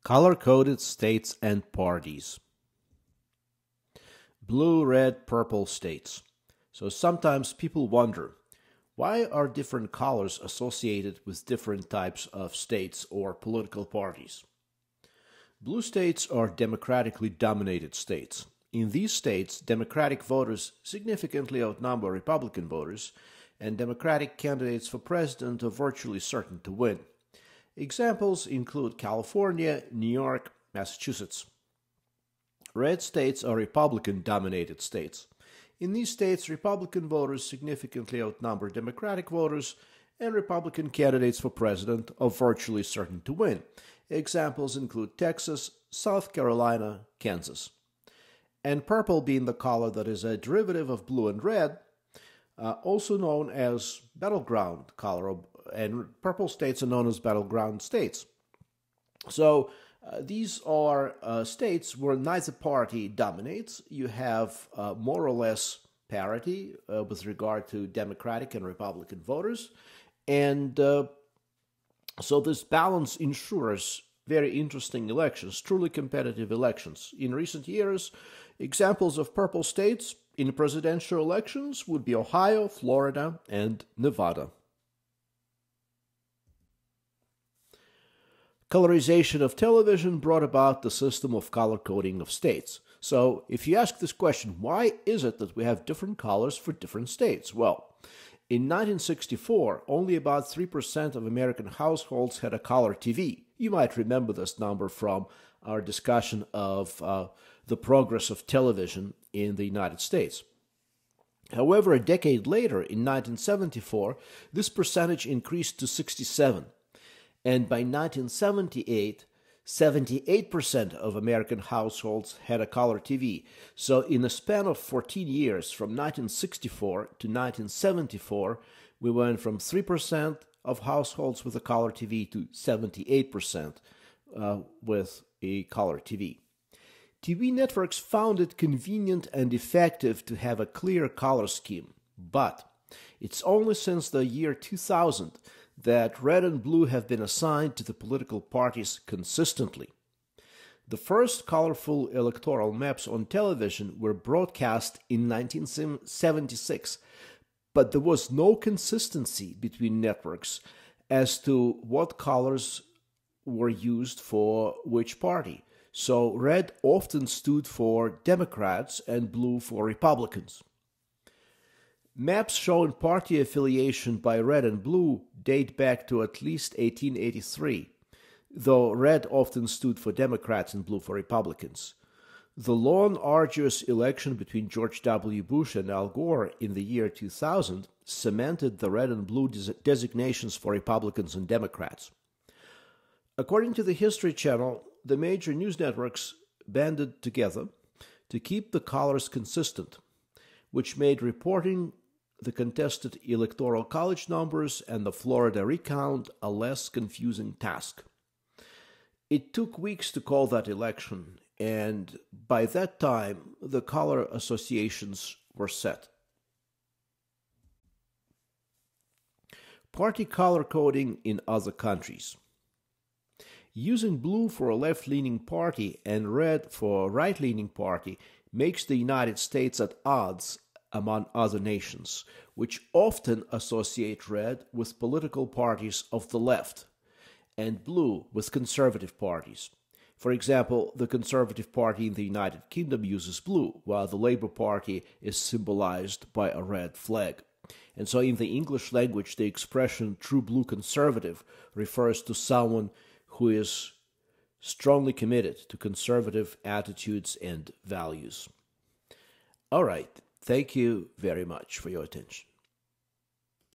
Color-coded states and parties. Blue, red, purple states. So sometimes people wonder, why are different colors associated with different types of states or political parties? Blue states are democratically dominated states. In these states, Democratic voters significantly outnumber Republican voters, and Democratic candidates for president are virtually certain to win. Examples include California, New York, Massachusetts. Red states are Republican-dominated states. In these states, Republican voters significantly outnumber Democratic voters, and Republican candidates for president are virtually certain to win. Examples include Texas, South Carolina, Kansas. And purple being the color that is a derivative of blue and red, also known as battleground color, and purple states are known as battleground states. So these are states where neither party dominates. You have more or less parity with regard to Democratic and Republican voters. And so this balance ensures very interesting elections, truly competitive elections. In recent years, examples of purple states in presidential elections would be Ohio, Florida, and Nevada. Colorization of television brought about the system of color coding of states. So if you ask this question, why is it that we have different colors for different states? Well, in 1964, only about 3% of American households had a color TV. You might remember this number from our discussion of the progress of television in the United States. However, a decade later, in 1974, this percentage increased to 67%. And by 1978, 78% of American households had a color TV. So in a span of 14 years, from 1964 to 1974, we went from 3% of households with a color TV to 78% with a color TV. TV networks found it convenient and effective to have a clear color scheme, but it's only since the year 2000 that red and blue have been assigned to the political parties consistently. The first colorful electoral maps on television were broadcast in 1976, but there was no consistency between networks as to what colors were used for which party. So red often stood for Democrats and blue for Republicans. Maps showing party affiliation by red and blue date back to at least 1883, though red often stood for Democrats and blue for Republicans. The long, arduous election between George W. Bush and Al Gore in the year 2000 cemented the red and blue designations for Republicans and Democrats. According to the History Channel, the major news networks banded together to keep the colors consistent, which made reporting the contested electoral college numbers and the Florida recount a less confusing task. It took weeks to call that election, and by that time, the color associations were set. Party color coding in other countries. Using blue for a left-leaning party and red for a right-leaning party makes the United States at odds among other nations, which often associate red with political parties of the left and blue with conservative parties. For example, the Conservative Party in the United Kingdom uses blue, while the Labour Party is symbolized by a red flag. And so in the English language, the expression true blue conservative refers to someone who is strongly committed to conservative attitudes and values. All right. Thank you very much for your attention.